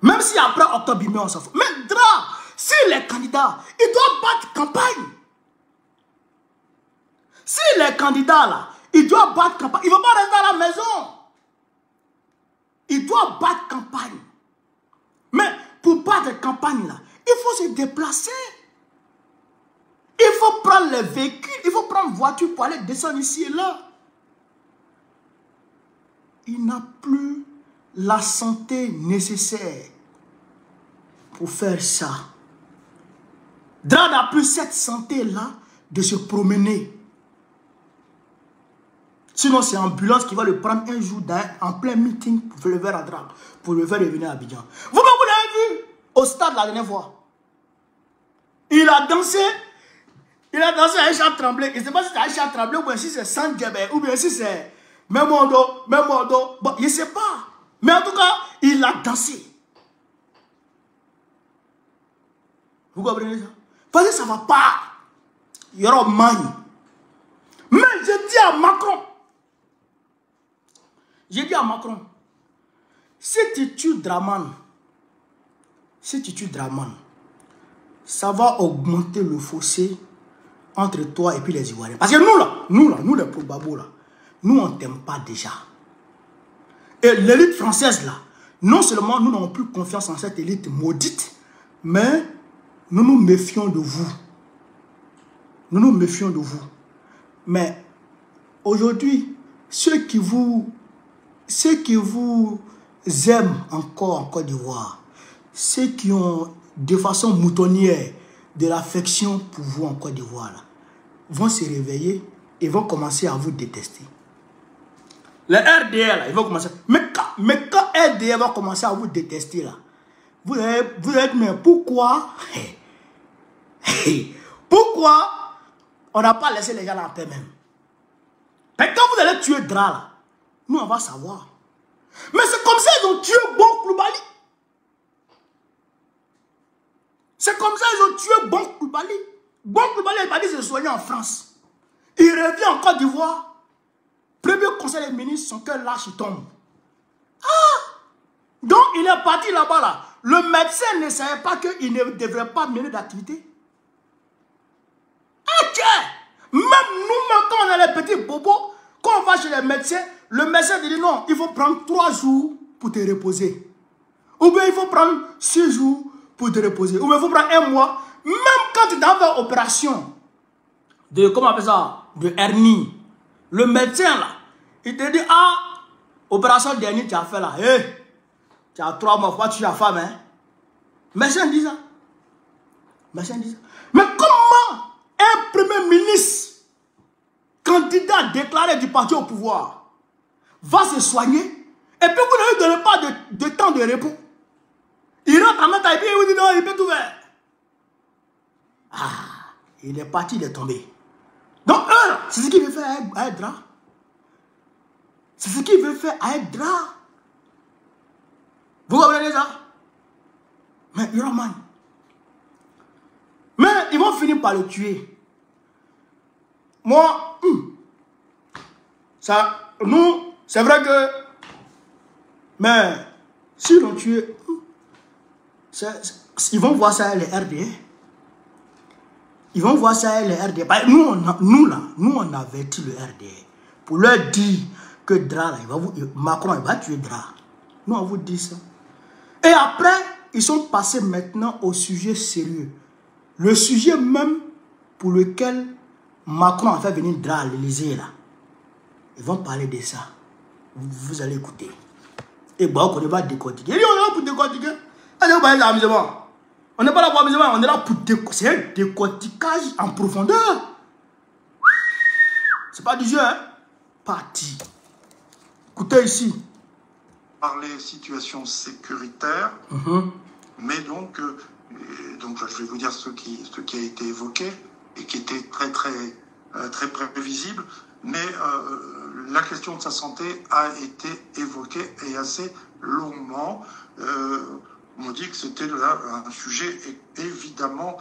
Même si après octobre, il meurt, on s'en fout. Mais Dra, s'il est candidat, il doit battre campagne. S'il est candidat là, il doit battre campagne. Il ne va pas rester à la maison. Il doit battre campagne. Mais pour battre campagne là, il faut se déplacer. Il faut prendre les véhicules, il faut prendre une voiture pour aller descendre ici et là. Il n'a plus la santé nécessaire pour faire ça. Dra n'a plus cette santé-là de se promener. Sinon, c'est l'ambulance qui va le prendre un jour en plein meeting pour le faire à Dra, pour le faire revenir à Abidjan. Vous l'avez vu au stade la dernière fois. Il a dansé à Aïcha Tremblay. Je ne sais pas si c'est Aïcha Tremblay ou bien si c'est Sandjebe ou bien si c'est Memondo. Bon, je ne sais pas. Mais en tout cas, il a dansé. Vous comprenez ça? Parce que ça ne va pas. Il y aura man. Mais je dis à Macron, si tu tues Dramane, ça va augmenter le fossé entre toi et puis les Ivoiriens. Parce que nous les Probabo là, nous on t'aime pas déjà. Et l'élite française là, non seulement nous n'avons plus confiance en cette élite maudite, mais nous nous méfions de vous. Nous nous méfions de vous. Mais aujourd'hui, ceux qui vous aiment encore en Côte d'Ivoire, ceux qui ont de façon moutonnière de l'affection pour vous en Côte d'Ivoire, vont se réveiller et vont commencer à vous détester. Les RDR, là, ils vont commencer. Mais quand RDR va commencer à vous détester, là, vous allez dire, mais pourquoi pourquoi on n'a pas laissé les gens en paix même? Mais quand vous allez tuer Dra, là, nous, on va savoir. Mais c'est comme ça qu'ils ont tué Bon Coulibaly. C'est comme ça qu'ils ont tué Bon Coulibaly. Bon Coulibaly est parti se soigner en France. Il revient en Côte d'Ivoire. Premier conseil des ministres, son cœur lâche, il tombe. Ah! Donc, il est parti là-bas, là. Le médecin ne savait pas qu'il ne devrait pas mener d'activité. Ah, tiens! Même nous, quand on a les petits bobos, quand on va chez les médecins, le médecin dit non, il faut prendre 3 jours pour te reposer. Ou bien il faut prendre 6 jours pour te reposer. Ou bien il faut prendre 1 mois. Même quand tu dois faire opération de, comment on appelle ça, de hernie, le médecin là, il te dit, ah, opération dernière tu as fait là, hey, tu as 3 mois, pourquoi tu as femme, hein? Médecin dit ça. Médecin dit ça. Mais comment un premier ministre, candidat déclaré du parti au pouvoir, va se soigner et puis vous ne lui donnez pas de temps de repos? Il rentre en matin et puis il vous dit non, il peut tout faire. Ah, il est parti, il est tombé. Donc, c'est ce qu'il veut faire à Edra. C'est ce qu'il veut faire à Edra. Vous comprenez ça? Mais Yoroman. Mais ils vont finir par le tuer. Moi, ça, nous, c'est vrai que, mais si l'on tue, ils vont voir ça les RD. Ils vont voir ça les RD. Nous on a averti le RD pour leur dire que Dra, là, Macron il va tuer Dra. Nous on vous dit ça. Et après, ils sont passés maintenant au sujet sérieux. Le sujet même pour lequel Macron a fait venir Dra à l'Élysée là. Ils vont parler de ça. Vous allez écouter. Et bon, on va décortiquer. On est là pour décortiquer. On n'est pas là pour amusement. On est là pour décortiquer. C'est un décortiquage en profondeur. C'est pas du jeu, hein. Parti. Écoutez ici. Parler situation sécuritaire. Mais donc je vais vous dire ce qui a été évoqué et qui était très prévisible. Mais la question de sa santé a été évoquée et assez longuement. On dit que c'était un sujet évidemment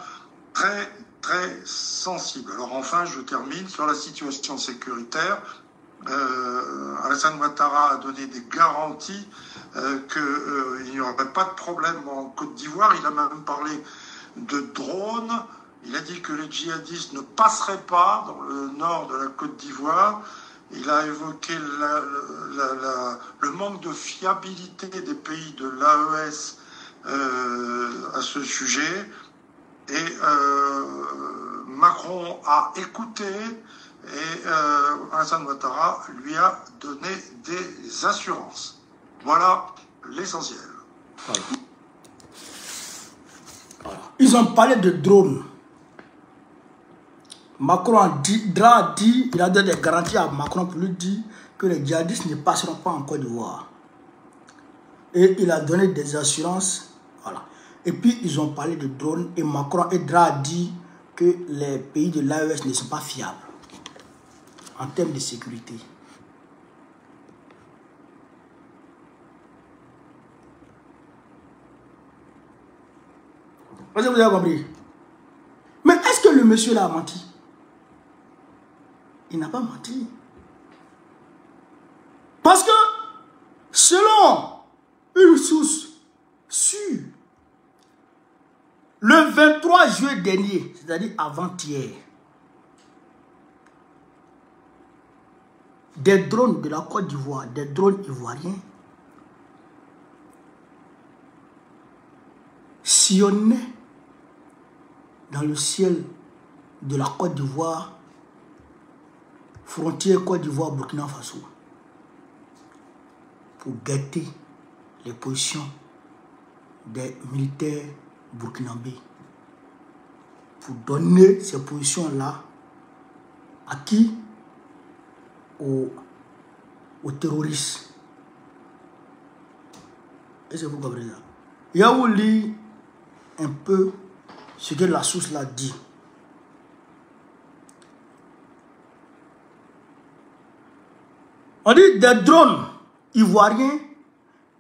très sensible. Alors enfin, je termine sur la situation sécuritaire. Alassane Ouattara a donné des garanties qu'il n'y aurait pas de problème en Côte d'Ivoire. Il a même parlé de drones. Il a dit que les djihadistes ne passeraient pas dans le nord de la Côte d'Ivoire. Il a évoqué le manque de fiabilité des pays de l'AES à ce sujet. Et Macron a écouté et Alassane Ouattara lui a donné des assurances. Voilà l'essentiel. Voilà. Ils ont parlé de drones. Macron a dit, Dra a dit, il a donné des garanties à Macron pour lui dire que les djihadistes ne passeront pas en Côte d'Ivoire. Et il a donné des assurances. Voilà. Et puis ils ont parlé de drones et Macron et Dra a dit que les pays de l'AES ne sont pas fiables en termes de sécurité. Est-ce que vous avez compris? Mais est-ce que le monsieur là a menti? Il n'a pas menti. Parce que, selon une source sûre, le 23 juillet dernier, c'est-à-dire avant-hier, des drones de la Côte d'Ivoire, des drones ivoiriens, sillonnaient dans le ciel de la Côte d'Ivoire, frontière Côte d'Ivoire-Burkina Faso, pour guetter les positions des militaires burkinabés, pour donner ces positions-là à qui? Aux terroristes. Est-ce que vous comprenez ça? Il y a où lire un peu ce que la source l'a dit. On dit des drones ivoiriens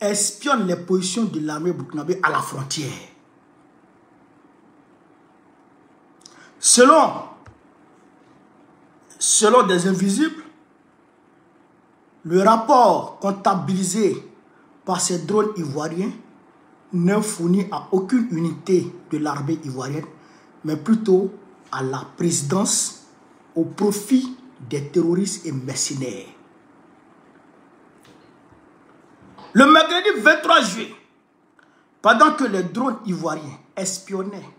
espionnent les positions de l'armée burkinabé à la frontière. Selon des invisibles, le rapport comptabilisé par ces drones ivoiriens n'est fourni à aucune unité de l'armée ivoirienne, mais plutôt à la présidence au profit des terroristes et mercenaires. Le mercredi 23 juillet, Pendant que les drones ivoiriens espionnaient,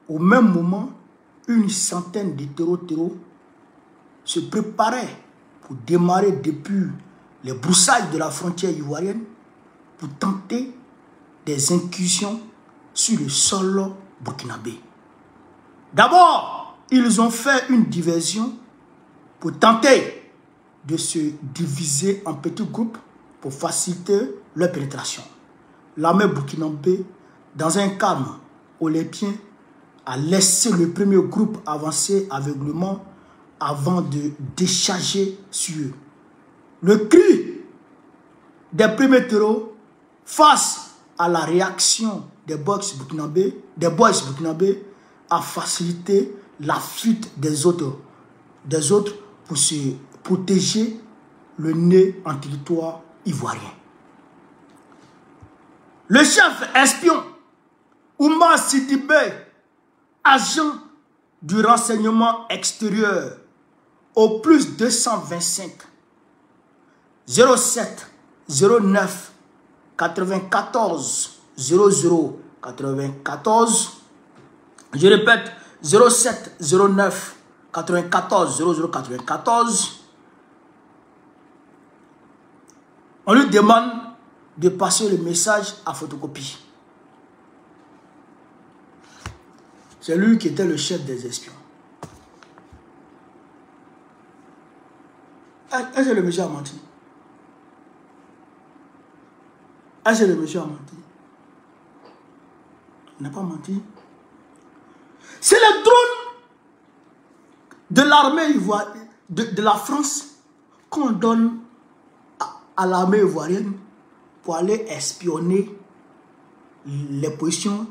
au même moment, une centaine de terreaux se préparaient pour démarrer depuis les broussailles de la frontière ivoirienne pour tenter des incursions sur le sol burkinabé. D'abord, ils ont fait une diversion pour tenter de se diviser en petits groupes pour faciliter leur pénétration. L'armée burkinabé, dans un calme olympien, a laissé le premier groupe avancer aveuglément avant de décharger sur eux. Le cri des premiers terreaux face à la réaction des boys burkinabés a facilité la fuite des autres pour se protéger le nez en territoire ivoirien. Le chef espion Oumar Sidibé, agent du renseignement extérieur, au plus 225 07 09 94 00 94, je répète 07 09 94 00 94, on lui demande de passer le message à photocopie. C'est lui qui était le chef des espions. Est-ce que le monsieur a menti? Est-ce que le monsieur a menti? Il n'a pas menti. C'est le drone de l'armée ivoirienne, de la France, qu'on donne à l'armée ivoirienne pour aller espionner les positions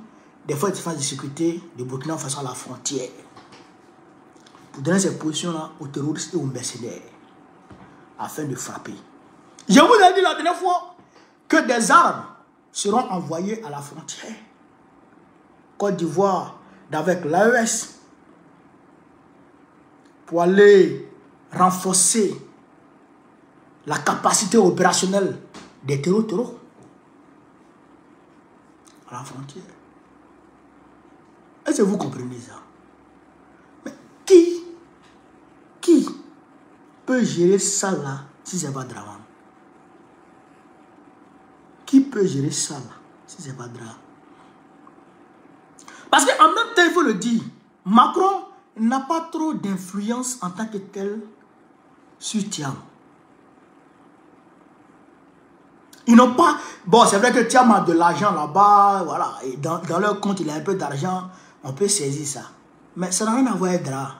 des forces de sécurité de Burkina Faso à la frontière. Pour donner ces positions-là aux terroristes et aux mercenaires, afin de frapper. Je vous ai dit la dernière fois que des armes seront envoyées à la frontière. Côte d'Ivoire, avec l'AES, pour aller renforcer la capacité opérationnelle des terreaux à la frontière. Est-ce que vous comprenez ça? Mais qui peut gérer ça là si c'est pas Draman? Qui peut gérer ça là si c'est pas Draman? Parce qu'en même temps, il faut le dire, Macron n'a pas trop d'influence en tant que tel sur Thiam. Ils n'ont pas... Bon, c'est vrai que Thiam a de l'argent là-bas, voilà, et dans leur compte, il a un peu d'argent, on peut saisir ça. Mais ça n'a rien à voir avec Dra.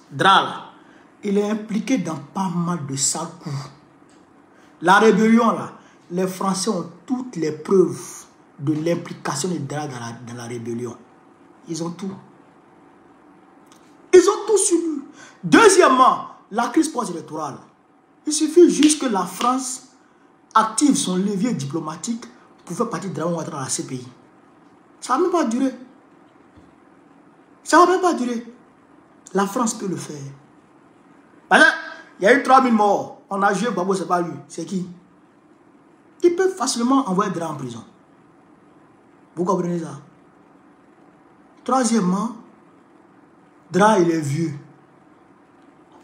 Dra, là, il est impliqué dans pas mal de sales coups. La rébellion, là, les Français ont toutes les preuves de l'implication de Dra dans la rébellion. Ils ont tout. Ils ont tout sur lui. Deuxièmement, la crise post-électorale. Il suffit juste que la France active son levier diplomatique pour faire partie de Draman Ouattara à la CPI. Ça ne va même pas durer. Ça ne va même pas durer. La France peut le faire. Parce qu'il y a eu 3000 morts. On a joué Babo, c'est pas lui. C'est qui? Il peut facilement envoyer Dra en prison. Vous comprenez ça? Troisièmement, Dra, il est vieux.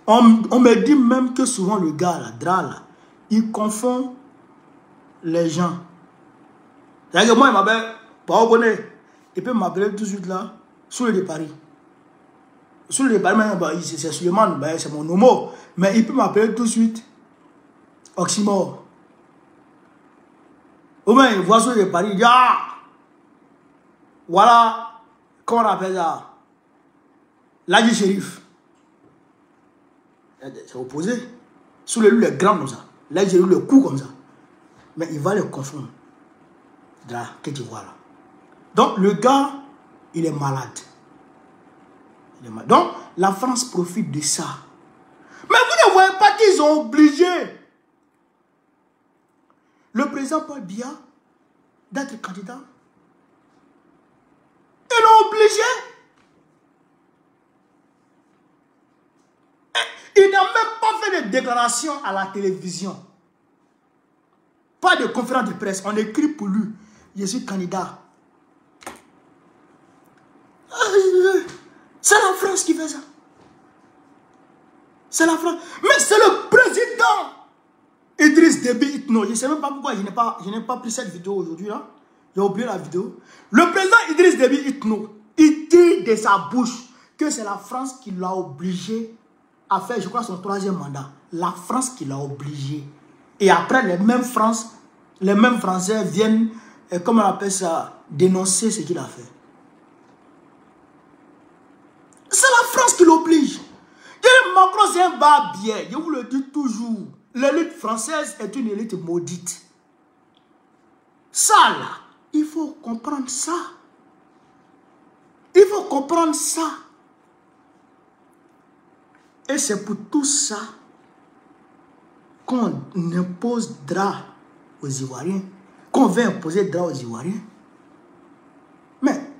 On me dit même que souvent le gars, là, Dra, là, il confond les gens. C'est-à-dire que moi, il m'appelle, il peut m'appeler tout de suite là, sur le de Paris. Sur le de Paris, c'est Suleiman, c'est mon homo. Mais il peut m'appeler tout de suite Oxymore. Ou bien il voit sur le de Paris, il dit, ah, voilà, comment on appelle ça? L'Adi Shérif. C'est opposé. Sous le lui, il est grand comme ça. L'Adi Shérif, le cou comme ça. Mais il va le confondre. Là, que tu vois là. Donc, le gars, il est malade. Donc, la France profite de ça. Mais vous ne voyez pas qu'ils ont obligé le président Paul Biya d'être candidat? Ils l'ont obligé. Il n'a même pas fait de déclaration à la télévision. Pas de conférence de presse. On écrit pour lui. Je suis candidat. C'est la France qui fait ça. C'est la France. Mais c'est le président Idriss Déby Itno. Je ne sais même pas pourquoi je n'ai pas pris cette vidéo aujourd'hui. J'ai oublié la vidéo. Le président Idriss Déby Itno, il dit de sa bouche que c'est la France qui l'a obligé à faire, je crois, son 3e mandat. La France qui l'a obligé. Et après, les mêmes Français viennent, comment on appelle ça, dénoncer ce qu'il a fait. C'est la France qui l'oblige. Macron, c'est un va-bien. Je vous le dis toujours. L'élite française est une élite maudite. Ça, là, il faut comprendre ça. Il faut comprendre ça. Et c'est pour tout ça qu'on impose drap aux Ivoiriens. Qu'on veut imposer drap aux Ivoiriens. Mais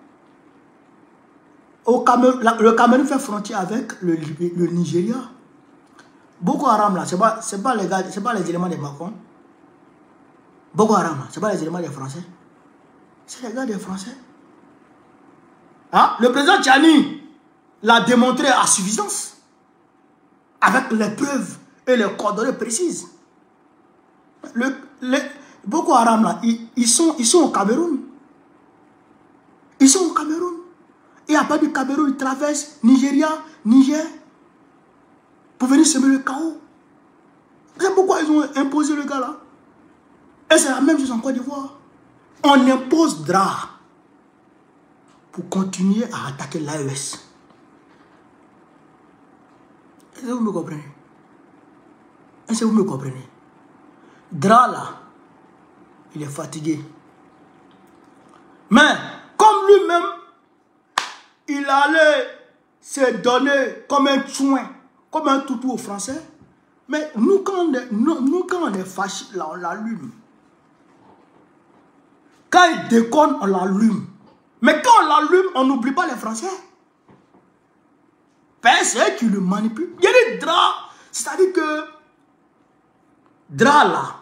le Cameroun fait frontière avec le Nigeria. Boko Haram là, c'est pas les éléments des Macron. Boko Haram là, c'est pas les éléments des Français. C'est les gars des Français. Hein? Le président Tchani l'a démontré à suffisance. Avec les preuves et les coordonnées précises. Boko Haram là, ils sont au Cameroun. Ils sont au Cameroun. Et à part du Cameroun, ils traversent Nigeria, Niger, pour venir semer le chaos. C'est pourquoi ils ont imposé le gars là. Et c'est la même chose en Côte d'Ivoire. On impose drap pour continuer à attaquer l'AES. Est-ce que vous me comprenez? Est-ce que vous me comprenez? Drap là, il est fatigué. Mais comme lui-même, il allait se donner comme un chouin, comme un toutou aux Français. Mais nous, quand on est fâché, là, on l'allume. Quand il déconne, on l'allume. Mais quand on l'allume, on n'oublie pas les Français. C'est eux qui le manipulent. Il y a des draps. C'est-à-dire que drap là,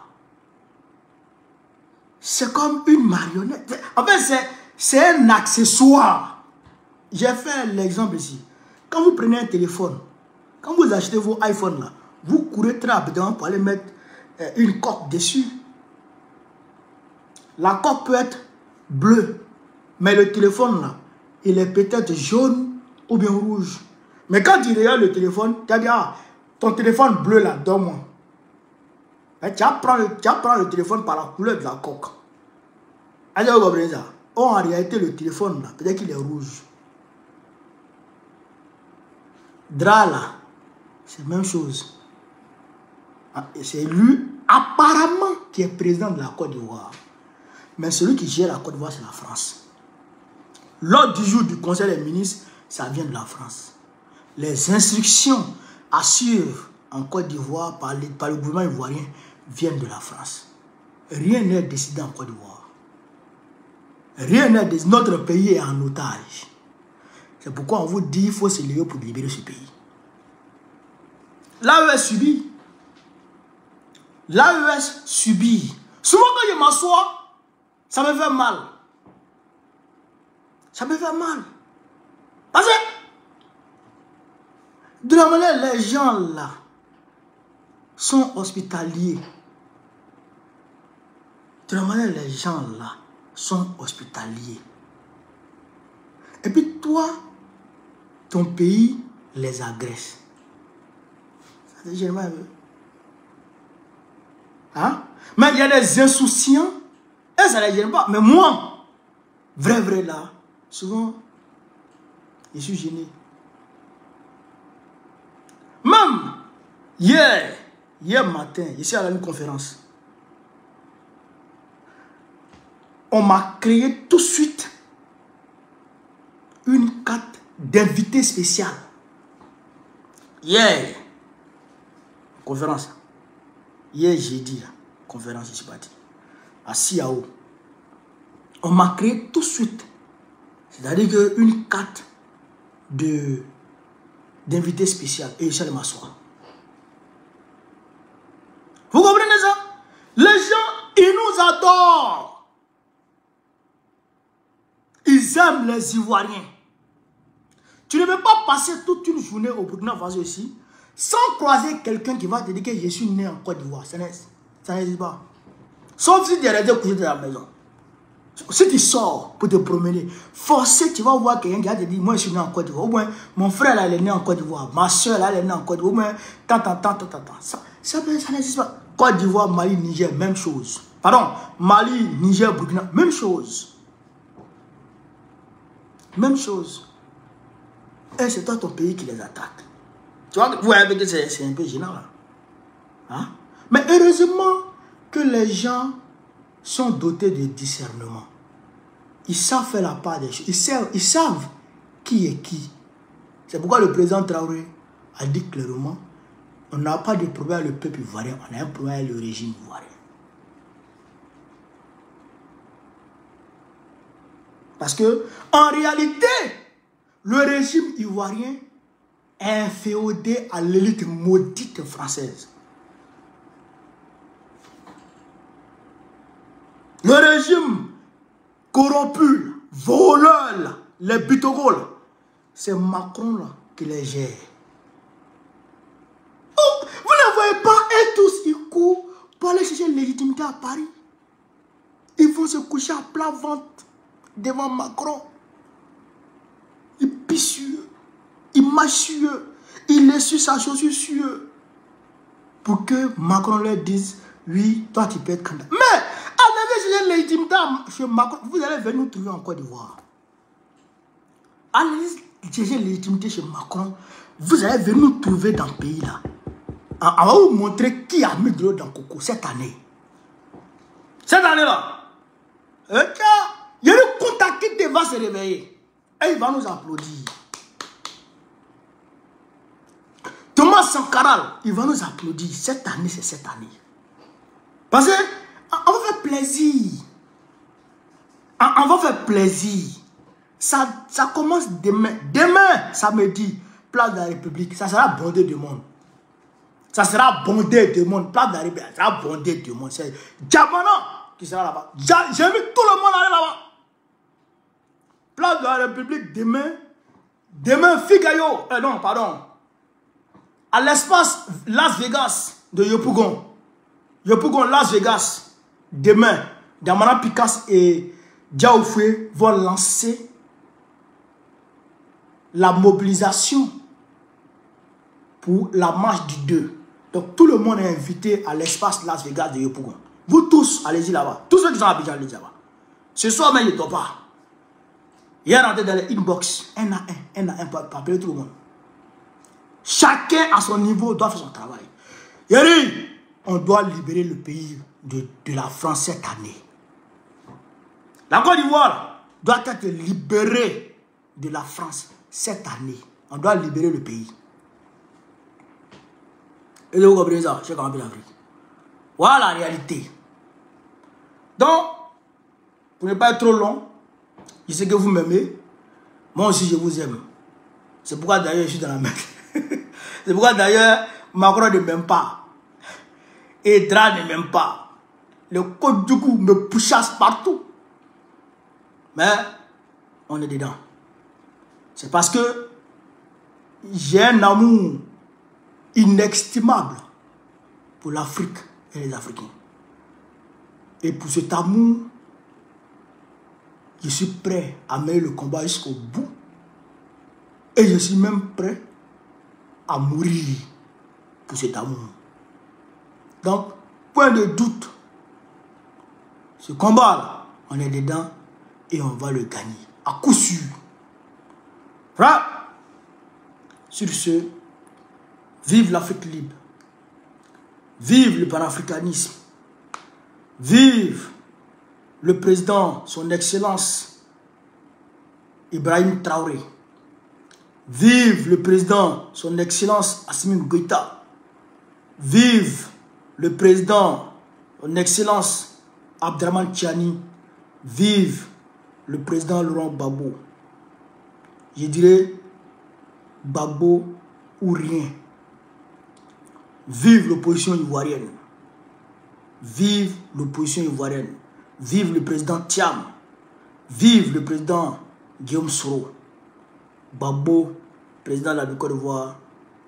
c'est comme une marionnette. En fait, c'est un accessoire. J'ai fait l'exemple ici. Quand vous prenez un téléphone, quand vous achetez vos iPhones là, vous courez très rapidement pour aller mettre une coque dessus. La coque peut être bleue, mais le téléphone là, il est peut-être jaune ou bien rouge. Mais quand tu regardes le téléphone, tu as dit, ah, ton téléphone bleu là, donne-moi. Tu apprends le téléphone par la couleur de la coque. Est-ce que vous comprenez ça? Oh, en réalité, le téléphone là, peut-être qu'il est rouge. Drap là, c'est la même chose. C'est lui, apparemment, qui est président de la Côte d'Ivoire. Mais celui qui gère la Côte d'Ivoire, c'est la France. L'ordre du jour du Conseil des ministres, ça vient de la France. Les instructions à suivre en Côte d'Ivoire par le gouvernement ivoirien viennent de la France. Rien n'est décidé en Côte d'Ivoire. Rien n'est décidé. Notre pays est en otage. C'est pourquoi on vous dit qu'il faut se lever pour libérer ce pays. L'AES subit. L'AES subit. Souvent quand je m'assois, ça me fait mal. Ça me fait mal. Parce que, de la manière, les gens là sont hospitaliers. De la manière, les gens là sont hospitaliers. Et puis toi, ton pays les agresse. Ça c'est généralement. Hein? Mais il y a des insouciants. Et ça ne les gêne pas. Mais moi, vrai là, souvent, je suis gêné. Même hier matin, ici à une conférence, on m'a créé tout de suite une carte d'invité spécial. Hier, conférence. Hier, jeudi, conférence, je suis parti. À Siao. On m'a créé tout de suite. C'est-à-dire qu'une carte d'invité spécial. Et je suis allé m'asseoir. Vous comprenez ça? Les gens, ils adorent. Ils aiment les Ivoiriens. Tu ne peux pas passer toute une journée au Burkina Faso ici sans croiser quelqu'un qui va te dire que je suis né en Côte d'Ivoire. Ça n'existe pas. Sauf si tu es resté couché dans la maison. Si tu sors pour te promener, forcé, tu vas voir quelqu'un qui va te dire, moi je suis né en Côte d'Ivoire. Ou bien, mon frère là, il est né en Côte d'Ivoire. Ma soeur là, elle est née en Côte d'Ivoire. Ou bien, ça n'existe pas. Côte d'Ivoire, Mali, Niger, même chose. Pardon, Mali, Niger, Burkina, même chose. Même chose. Et c'est toi ton pays qui les attaque. Tu vois, vous voyez que c'est un peu gênant là. Hein? Mais heureusement que les gens sont dotés de discernement. Ils savent faire la part des choses. Ils savent qui est qui. C'est pourquoi le président Traoré a dit clairement, on n'a pas de problème avec le peuple ivoirien, on a un problème avec le régime ivoirien. Parce que, en réalité, le régime ivoirien est inféodé à l'élite maudite française. Le régime corrompu, voleur, les bitogoles, c'est Macron là qui les gère. Oh, vous ne voyez pas, et tous ils courent pour aller chercher légitimité à Paris. Ils vont se coucher à plat ventre devant Macron. Il pisse sur eux, il marche sur eux, il laisse sur sa chaussure sur eux. Pour que Macron leur dise, oui, toi tu peux être candidat. Mais, allez chercher légitimité chez Macron, vous allez venir nous trouver en Côte d'Ivoire. Allez chercher légitimité chez Macron, vous allez venir nous trouver dans le pays là. On va vous montrer qui a mis de l'eau dans le coco cette année. Cette année-là. Il y a le contact qui va se réveiller. Et il va nous applaudir. Thomas Sankara, il va nous applaudir. Cette année, c'est cette année. Parce que on va faire plaisir. On va faire plaisir. Ça commence demain. Demain, samedi, place de la République. Ça sera bondé de monde. Ça sera bondé de monde. Place de la République, ça sera bondé de monde. C'est Diamana qui sera là-bas. J'ai vu tout le monde aller là-bas. Place de la République demain. Demain, Figayo. Non, pardon. À l'espace Las Vegas de Yopougon. Yopougon, Las Vegas. Demain, Diamana Picasso et Diaoufoué vont lancer la mobilisation pour la marche du 2. Donc tout le monde est invité à l'espace Las Vegas de Yopougon. Vous tous, allez-y là-bas. Tous ceux qui sont à Abidjan, allez-y là-bas. Ce soir même, il ne dort pas. Il est rentré dans les inbox. Un à un, pour appeler tout le monde. Chacun à son niveau doit faire son travail. Yeri, on doit libérer le pays de la France cette année. La Côte d'Ivoire doit être libérée de la France cette année. On doit libérer le pays. Et vous comprenez ça, j'ai compris l'Afrique. Voilà la réalité. Donc, pour ne pas être trop long, je sais que vous m'aimez. Moi aussi, je vous aime. C'est pourquoi d'ailleurs, je suis dans la merde. C'est pourquoi d'ailleurs, Macron ne m'aime pas. Edra ne m'aime pas. Le Côte du coup me pouchasse partout. Mais, on est dedans. C'est parce que j'ai un amour inestimable pour l'Afrique et les Africains. Et pour cet amour, je suis prêt à mener le combat jusqu'au bout. Et je suis même prêt à mourir pour cet amour. Donc, point de doute, ce combat-là, on est dedans et on va le gagner. À coup sûr. Voilà. Sur ce, vive l'Afrique libre. Vive le panafricanisme. Vive le président, son excellence, Ibrahim Traoré. Vive le président, son excellence, Assimi Goïta. Vive le président, son excellence, Abdraman Tchani. Vive le président Laurent Gbagbo. Je dirais Gbagbo ou rien. Vive l'opposition ivoirienne. Vive l'opposition ivoirienne. Vive le président Thiam. Vive le président Guillaume Soro. Gbagbo, président de la Côte d'Ivoire,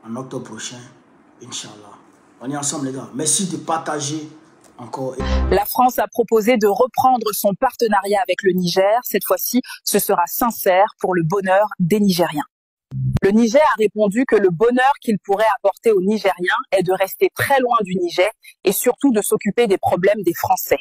en octobre prochain, Inch'Allah. On est ensemble, les gars. Merci de partager encore. La France a proposé de reprendre son partenariat avec le Niger. Cette fois-ci, ce sera sincère pour le bonheur des Nigériens. Le Niger a répondu que le bonheur qu'il pourrait apporter aux Nigériens est de rester très loin du Niger et surtout de s'occuper des problèmes des Français.